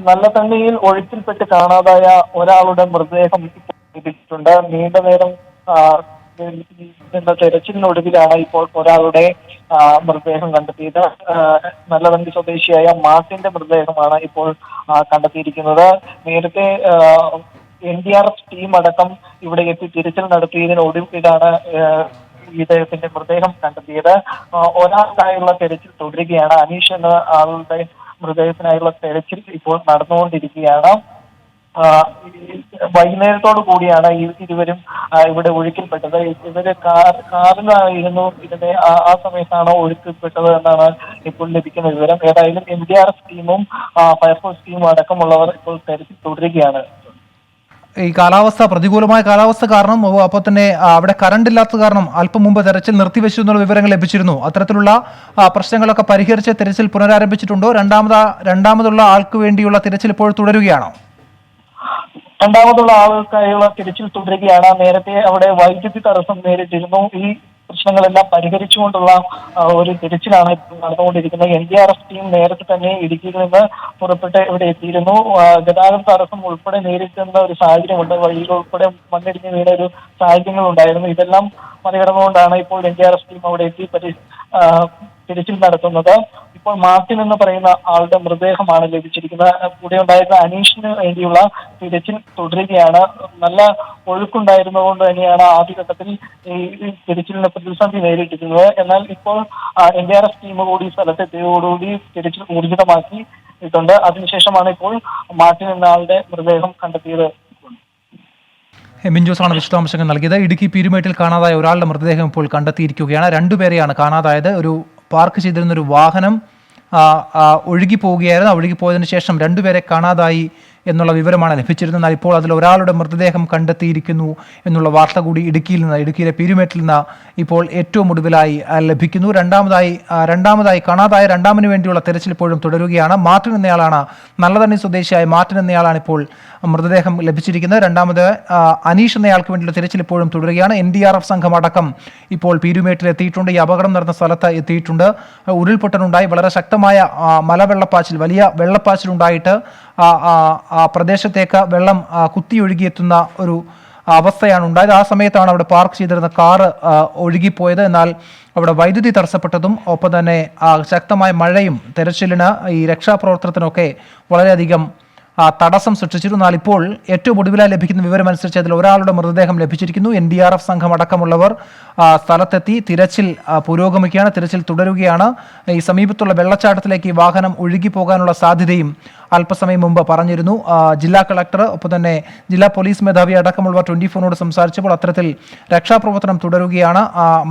നല്ലതണ്ണിയിൽ ഒഴുക്കിൽപ്പെട്ട് കാണാതായ ഒരാളുടെ മൃതദേഹം ലഭിച്ചിട്ടുണ്ട്. നീണ്ട നേരം തെരച്ചിലിനൊടുവിലാണ് ഇപ്പോൾ ഒരാളുടെ മൃതദേഹം കണ്ടെത്തിയത്. നല്ലതണ്ടി സ്വദേശിയായ മാർട്ടിന്റെ മൃതദേഹമാണ് ഇപ്പോൾ കണ്ടെത്തിയിരിക്കുന്നത്. നേരത്തെ NDRF ടീം അടക്കം ഇവിടെ എത്തി തിരച്ചിൽ നടത്തിയതിനൊടുവിലാണ് ഇദ്ദേഹത്തിന്റെ മൃതദേഹം കണ്ടെത്തിയത്. ഒരാൾക്കായുള്ള തെരച്ചിൽ തുടരുകയാണ്. അനീഷ് എന്ന ആളുടെ മൃതദേഹത്തിനായുള്ള തെരച്ചിൽ ഇപ്പോൾ നടന്നുകൊണ്ടിരിക്കുകയാണ്. വൈകുന്നേരത്തോടു കൂടിയാണ് ഇരുവരും ഇവിടെ ഒഴുക്കിൽപ്പെട്ടത്. ഇവര് കാറിലായിരുന്നു ഇതിനെ ആ സമയത്താണ് ഒഴുക്കിൽപ്പെട്ടത് എന്നാണ് ഇപ്പോൾ ലഭിക്കുന്ന വിവരം. ഏതായാലും NDRF ടീമും ഫയർഫോഴ്സ് ടീമും അടക്കമുള്ളവർ ഇപ്പോൾ തെരച്ചിൽ തുടരുകയാണ്. ഈ പ്രതികൂലമായ കാലാവസ്ഥ കാരണം അപ്പോൾ തന്നെ അവിടെ കറണ്ട് ഇല്ലാത്ത കാരണം അല്പം മുമ്പ് തെരച്ചിൽ നിർത്തിവെച്ചു എന്നുള്ള വിവരങ്ങൾ ലഭിച്ചിരുന്നു. അത്തരത്തിലുള്ള പ്രശ്നങ്ങളൊക്കെ പരിഹരിച്ച് തെരച്ചിൽ പുനരാരംഭിച്ചിട്ടുണ്ടോ? രണ്ടാമതുള്ള ആൾക്ക് വേണ്ടിയുള്ള തിരച്ചിൽ ഇപ്പോൾ തുടരുകയാണോ? രണ്ടാമതുള്ള ആൾക്കായുള്ള തിരച്ചിൽ തുടരുകയാണ്. നേരത്തെ അവിടെ വൈദ്യുതി തടസ്സം നേരിട്ടിരുന്നു. ഈ പ്രശ്നങ്ങളെല്ലാം പരിഹരിച്ചുകൊണ്ടുള്ള ഒരു തിരച്ചിലാണ് ഇപ്പോൾ നടന്നുകൊണ്ടിരിക്കുന്നത്. NDRF ടീം നേരത്തെ തന്നെ ഇടുക്കിയിൽ നിന്ന് പുറപ്പെട്ട് ഇവിടെ എത്തിയിരുന്നു. ഗതാഗത തടസ്സം ഉൾപ്പെടെ നേരിടുന്ന ഒരു സാഹചര്യമുണ്ട്. വഴിയിൽ ഉൾപ്പെടെ മണ്ണിടിഞ്ഞ് വീണ ഒരു സാഹചര്യങ്ങൾ ഉണ്ടായിരുന്നു. ഇതെല്ലാം മറികടന്നുകൊണ്ടാണ് ഇപ്പോൾ NDRF ടീം അവിടെ എത്തി തിരച്ചിൽ നടത്തുന്നത്. ഇപ്പോൾ മാർട്ടിൻ എന്ന് പറയുന്ന ആളുടെ മൃതദേഹമാണ് ലഭിച്ചിരിക്കുന്നത്. കൂടെ ഉണ്ടായിരുന്ന അനീഷിന് വേണ്ടിയുള്ള തിരച്ചിൽ തുടരുകയാണ്. നല്ല ഒഴുക്കുണ്ടായിരുന്നതുകൊണ്ട് തന്നെയാണ് ആദ്യഘട്ടത്തിൽ ഈ തിരച്ചിലിന് പ്രതിസന്ധി നേരിട്ടിരുന്നത്. എന്നാൽ ഇപ്പോൾ NDRF ടീം കൂടി സ്ഥലത്തെത്തിയതോടുകൂടി തിരച്ചിൽ ഊർജിതമാക്കിയിട്ടുണ്ട്. അതിനുശേഷമാണ് ഇപ്പോൾ മാർട്ടിൻ എന്ന ആളുടെ മൃതദേഹം കണ്ടെത്തിയത്. എബിൻ ജോസാണ് വിശദാംശങ്ങൾ നൽകിയത്. ഇടുക്കി പീരുമേട്ടിൽ കാണാതായ ഒരാളുടെ മൃതദേഹം ഇപ്പോൾ കണ്ടെത്തിയിരിക്കുകയാണ്. 2 പേരെയാണ് കാണാതായത്. ഒരു പാർക്ക് ചെയ്തിരുന്നൊരു വാഹനം ഒഴുകിപ്പോവുകയായിരുന്നു. ഒഴുകിപ്പോയതിനു ശേഷം രണ്ടുപേരെ കാണാതായി എന്നുള്ള വിവരമാണ് ലഭിച്ചിരുന്നത്. എന്നാൽ ഇപ്പോൾ അതിൽ ഒരാളുടെ മൃതദേഹം കണ്ടെത്തിയിരിക്കുന്നു എന്നുള്ള വാർത്ത കൂടി ഇടുക്കിയിലെ പീരുമേട്ടിൽ നിന്ന് ഇപ്പോൾ ഏറ്റവും ഒടുവിലായി ലഭിക്കുന്നു. രണ്ടാമതായി കാണാതായ രണ്ടാമന് വേണ്ടിയുള്ള തെരച്ചിൽ ഇപ്പോഴും തുടരുകയാണ്. മാർട്ടിൻ എന്നയാളാണ്, നല്ലതണ്ണി സ്വദേശിയായ മാർട്ടിൻ എന്നയാളാണ് ഇപ്പോൾ മൃതദേഹം ലഭിച്ചിരിക്കുന്നത്. രണ്ടാമത് അനീഷ് എന്നയാൾക്ക് വേണ്ടിയുള്ള തെരച്ചിൽ ഇപ്പോഴും തുടരുകയാണ്. NDRF സംഘം അടക്കം ഇപ്പോൾ പീരുമേട്ടിൽ എത്തിയിട്ടുണ്ട്. ഈ അപകടം നടന്ന സ്ഥലത്ത് എത്തിയിട്ടുണ്ട്. ഉരുൾപൊട്ടലുണ്ടായി, വളരെ ശക്തമായ മലവെള്ളപ്പാച്ചിൽ, വലിയ വെള്ളപ്പാച്ചിലുണ്ടായിട്ട് ആ പ്രദേശത്തേക്ക് വെള്ളം കുത്തിയൊഴുകിയെത്തുന്ന ഒരു അവസ്ഥയാണ് ഉണ്ടായത്. ആ സമയത്താണ് അവിടെ പാർക്ക് ചെയ്തിരുന്ന കാറ് ഒഴുകിപ്പോയത്. എന്നാൽ അവിടെ വൈദ്യുതി തടസ്സപ്പെട്ടതും ഒപ്പം തന്നെ ശക്തമായ മഴയും തെരച്ചിലിന് ഈ രക്ഷാപ്രവർത്തനത്തിനൊക്കെ വളരെയധികം തടസ്സം സൃഷ്ടിച്ചിരുന്നു. എന്നാൽ ഇപ്പോൾ ഏറ്റവും ഒടുവിലായി ലഭിക്കുന്ന വിവരമനുസരിച്ച് അതിൽ ഒരാളുടെ മൃതദേഹം ലഭിച്ചിരിക്കുന്നു. NDRF സംഘം അടക്കമുള്ളവർ സ്ഥലത്തെത്തി തിരച്ചിൽ പുരോഗമിക്കുകയാണ്, തിരച്ചിൽ തുടരുകയാണ്. ഈ സമീപത്തുള്ള വെള്ളച്ചാട്ടത്തിലേക്ക് ഈ വാഹനം ഒഴുകിപ്പോകാനുള്ള സാധ്യതയും അല്പസമയം മുമ്പ് പറഞ്ഞിരുന്നു. ജില്ലാ കളക്ടർ ഒപ്പം തന്നെ ജില്ലാ പോലീസ് മേധാവി അടക്കമുള്ളവർ 24നോട് സംസാരിച്ചപ്പോൾ അത്തരത്തിൽ രക്ഷാപ്രവർത്തനം തുടരുകയാണ്.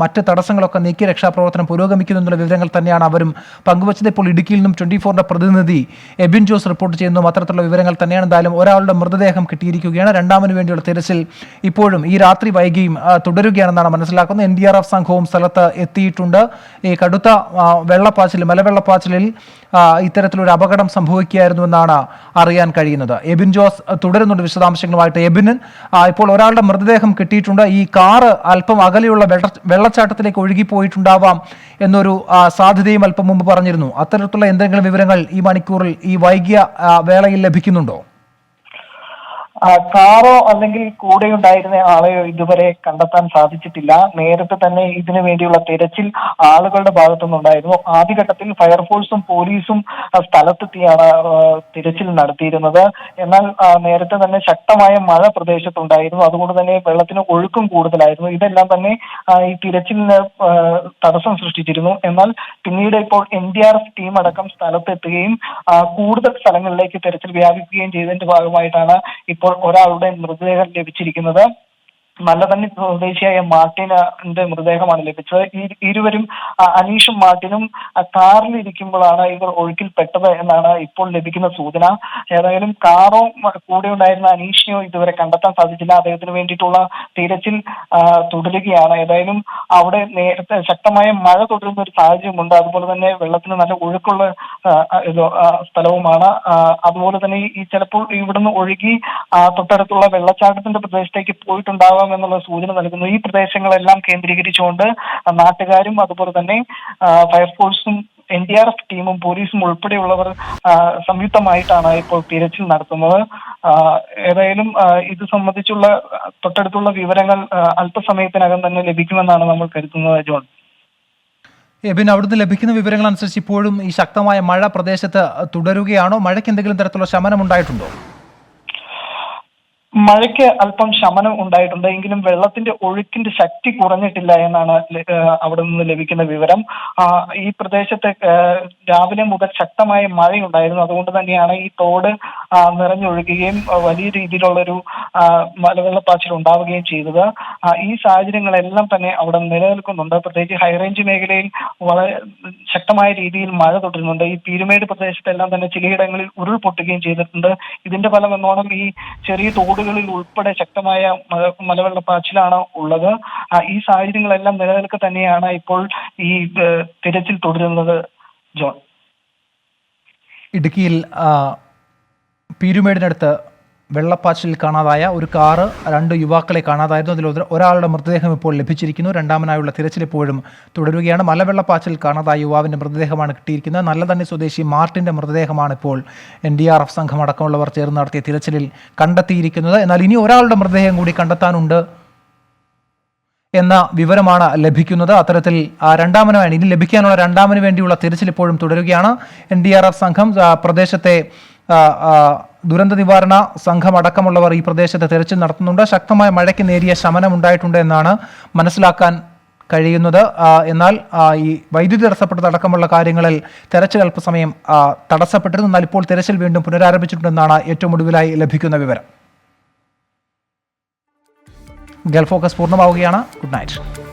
മറ്റ് തടസ്സങ്ങളൊക്കെ നീക്കി രക്ഷാപ്രവർത്തനം പുരോഗമിക്കുന്നു എന്നുള്ള വിവരങ്ങൾ തന്നെയാണ് അവരും പങ്കുവച്ചത്. ഇപ്പോൾ ഇടുക്കിയിൽ നിന്നും 24ന്റെ പ്രതിനിധി എബിൻ ജോസ് റിപ്പോർട്ട് ചെയ്യുന്നു. അത്തരത്തിലുള്ള വിവരങ്ങൾ തന്നെയാണ്. എന്തായാലും ഒരാളുടെ മൃതദേഹം കിട്ടിയിരിക്കുകയാണ്. രണ്ടാമന് വേണ്ടിയുള്ള തിരച്ചിൽ ഇപ്പോഴും ഈ രാത്രി വൈകിയും തുടരുകയാണെന്നാണ് മനസ്സിലാക്കുന്നത്. NDRF സംഘവും സ്ഥലത്ത് എത്തിയിട്ടുണ്ട്. ഈ കടുത്ത മലവെള്ളപ്പാച്ചിലിൽ ഇത്തരത്തിലൊരു അപകടം സംഭവിക്കുകയായിരുന്നു എന്നാണ് അറിയാൻ കഴിയുന്നത്. എബിൻ ജോസ് തുടരുന്നുണ്ട് വിശദാംശങ്ങളുമായിട്ട്. എബിൻ, ഇപ്പോൾ ഒരാളുടെ മൃതദേഹം കിട്ടിയിട്ടുണ്ട്. ഈ കാറ് അല്പം അകലെയുള്ള വെള്ളച്ചാട്ടത്തിലേക്ക് ഒഴുകിപ്പോയിട്ടുണ്ടാവാം എന്നൊരു സാധ്യതയും അല്പം മുമ്പ് പറഞ്ഞിരുന്നു. അത്തരത്തിലുള്ള എന്തെങ്കിലും വിവരങ്ങൾ ഈ മണിക്കൂറിൽ, ഈ വൈകിയ വേളയിൽ ലഭിക്കുന്നുണ്ടോ? കാറോ അല്ലെങ്കിൽ കൂടെ ഉണ്ടായിരുന്ന ആളെയോ ഇതുവരെ കണ്ടെത്താൻ സാധിച്ചിട്ടില്ല. നേരത്തെ തന്നെ ഇതിനു വേണ്ടിയുള്ള തിരച്ചിൽ ആളുകളുടെ ഭാഗത്തുനിന്നുണ്ടായിരുന്നു. ആദ്യഘട്ടത്തിൽ ഫയർഫോഴ്സും പോലീസും സ്ഥലത്തെത്തിയാണ് തിരച്ചിൽ നടത്തിയിരുന്നത്. എന്നാൽ നേരത്തെ തന്നെ ശക്തമായ മഴ പ്രദേശത്തുണ്ടായിരുന്നു. അതുകൊണ്ട് തന്നെ വെള്ളത്തിന് ഒഴുക്കും കൂടുതലായിരുന്നു. ഇതെല്ലാം തന്നെ ഈ തിരച്ചിലിന് തടസ്സം സൃഷ്ടിച്ചിരുന്നു. എന്നാൽ പിന്നീട് ഇപ്പോൾ NDRF ടീം അടക്കം സ്ഥലത്തെത്തുകയും കൂടുതൽ സ്ഥലങ്ങളിലേക്ക് തിരച്ചിൽ വ്യാപിക്കുകയും ചെയ്തതിന്റെ ഭാഗമായിട്ടാണ് ഇപ്പോൾ ഒരാളുടെ മൃതദേഹം ലഭിച്ചിരിക്കുന്നത്. നല്ലതണ്ണി സ്വദേശിയായ മാർട്ടിന്റെ മൃതദേഹമാണ് ലഭിച്ചത്. ഇരുവരും, അനീഷും മാർട്ടിനും കാറിലിരിക്കുമ്പോഴാണ് ഇവർ ഒഴുക്കിൽപ്പെട്ടത് എന്നാണ് ഇപ്പോൾ ലഭിക്കുന്ന സൂചന. ഏതായാലും കാറോ കൂടെ ഉണ്ടായിരുന്ന അനീഷിനെയോ ഇതുവരെ കണ്ടെത്താൻ സാധിച്ചില്ല. അദ്ദേഹത്തിന് വേണ്ടിയിട്ടുള്ള തിരച്ചിൽ തുടരുകയാണ്. ഏതായാലും അവിടെ നേരത്തെ ശക്തമായ മഴ തുടരുന്ന ഒരു സാഹചര്യമുണ്ട്. അതുപോലെ തന്നെ വെള്ളത്തിന് നല്ല ഒഴുക്കുള്ള സ്ഥലവുമാണ്. അതുപോലെ തന്നെ ഈ ചിലപ്പോൾ ഇവിടുന്ന് ഒഴുകി തൊട്ടടുത്തുള്ള വെള്ളച്ചാട്ടത്തിന്റെ പ്രദേശത്തേക്ക് പോയിട്ടുണ്ടാവാം എന്നുള്ള സൂചന നൽകുന്നു. ഈ പ്രദേശങ്ങളെല്ലാം കേന്ദ്രീകരിച്ചുകൊണ്ട് നാട്ടുകാരും അതുപോലെ തന്നെ ഫയർഫോഴ്സും NDRF ടീമും പോലീസും ഉൾപ്പെടെയുള്ളവർ സംയുക്തമായിട്ടാണ് ഇപ്പോൾ തിരച്ചിൽ നടത്തുന്നത്. ഏതായാലും ഇത് സംബന്ധിച്ചുള്ള തൊട്ടടുത്തുള്ള വിവരങ്ങൾ അല്പസമയത്തിനകം തന്നെ ലഭിക്കുമെന്നാണ് നമ്മൾ കരുതുന്നത്. ജോൺ, എബിൻ, അവിടുന്ന് ലഭിക്കുന്ന വിവരങ്ങൾ അനുസരിച്ച് ഇപ്പോഴും ഈ ശക്തമായ മഴ പ്രദേശത്ത് തുടരുകയാണോ? മഴയ്ക്ക് എന്തെങ്കിലും തരത്തിലുള്ള ശമനം ഉണ്ടായിട്ടുണ്ടോ? മഴയ്ക്ക് അല്പം ശമനം ഉണ്ടായിട്ടുണ്ട്. എങ്കിലും വെള്ളത്തിന്റെ ഒഴുക്കിന്റെ ശക്തി കുറഞ്ഞിട്ടില്ല എന്നാണ് അവിടെ നിന്ന് ലഭിക്കുന്ന വിവരം. ഈ പ്രദേശത്ത് രാവിലെ മുതൽ ശക്തമായ മഴയുണ്ടായിരുന്നു. അതുകൊണ്ട് തന്നെയാണ് ഈ തോട് നിറഞ്ഞൊഴുകുകയും വലിയ രീതിയിലുള്ളൊരു മലവെള്ളപ്പാച്ചിൽ ഉണ്ടാവുകയും ചെയ്തത്. ഈ സാഹചര്യങ്ങളെല്ലാം തന്നെ അവിടെ നിലനിൽക്കുന്നുണ്ട്. പ്രത്യേകിച്ച് ഹൈറേഞ്ച് മേഖലയിൽ വളരെ ശക്തമായ രീതിയിൽ മഴ തുടരുന്നുണ്ട്. ഈ പീരുമേട് പ്രദേശത്തെല്ലാം തന്നെ ചിലയിടങ്ങളിൽ ഉരുൾപൊട്ടുകയും ചെയ്തിട്ടുണ്ട്. ഇതിന്റെ ഫലം എന്നോണം ഈ ചെറിയ തോടുകളിൽ ഉൾപ്പെടെ ശക്തമായ മലവെള്ളപ്പാച്ചിലാണ് ഉള്ളത്. ഈ സാഹചര്യങ്ങളെല്ലാം നിലനിൽക്കെ തന്നെയാണ് ഇപ്പോൾ ഈ തിരച്ചിൽ തുടരുന്നത്. ജോൺ, ഇടുക്കിയിൽ പീരുമേടിനടുത്ത് വെള്ളപ്പാച്ചിൽ കാണാതായ ഒരു കാറ്, 2 യുവാക്കളെ കാണാതായിരുന്നു. അതിൽ ഒരാളുടെ മൃതദേഹം ഇപ്പോൾ ലഭിച്ചിരിക്കുന്നു. രണ്ടാമനായുള്ള തിരച്ചിൽ ഇപ്പോഴും തുടരുകയാണ്. മലവെള്ളപ്പാച്ചിൽ കാണാതായ യുവാവിൻ്റെ മൃതദേഹമാണ് കിട്ടിയിരിക്കുന്നത്. നല്ലതണ്ണി സ്വദേശി മാർട്ടിൻ്റെ മൃതദേഹമാണ് ഇപ്പോൾ NDRF സംഘം അടക്കമുള്ളവർ ചേർന്ന് നടത്തിയ തിരച്ചിലിൽ കണ്ടെത്തിയിരിക്കുന്നത്. എന്നാൽ ഇനി ഒരാളുടെ മൃതദേഹം കൂടി കണ്ടെത്താനുണ്ട് എന്ന വിവരമാണ് ലഭിക്കുന്നത്. അത്തരത്തിൽ ഇനി ലഭിക്കാനുള്ള രണ്ടാമന് വേണ്ടിയുള്ള തിരച്ചിൽ ഇപ്പോഴും തുടരുകയാണ്. NDRF സംഘം പ്രദേശത്തെ ദുരന്ത നിവാരണ സംഘം അടക്കമുള്ളവർ ഈ പ്രദേശത്ത് തെരച്ചിൽ നടത്തുന്നുണ്ട്. ശക്തമായ മഴയ്ക്ക് നേരിയ ശമനം ഉണ്ടായിട്ടുണ്ട് എന്നാണ് മനസ്സിലാക്കാൻ കഴിയുന്നത്. എന്നാൽ ഈ വൈദ്യുതി തടസ്സപ്പെട്ടതടക്കമുള്ള കാര്യങ്ങളിൽ തെരച്ചിൽ അല്പസമയം തടസ്സപ്പെട്ടിരുന്നു. എന്നാൽ ഇപ്പോൾ തെരച്ചിൽ വീണ്ടും പുനരാരംഭിച്ചിട്ടുണ്ടെന്നാണ് ഏറ്റവും ഒടുവിലായി ലഭിക്കുന്ന വിവരം. ഗൾഫ് ഫോക്കസ് പൂർണ്ണമാവുകയാണ്. Good night.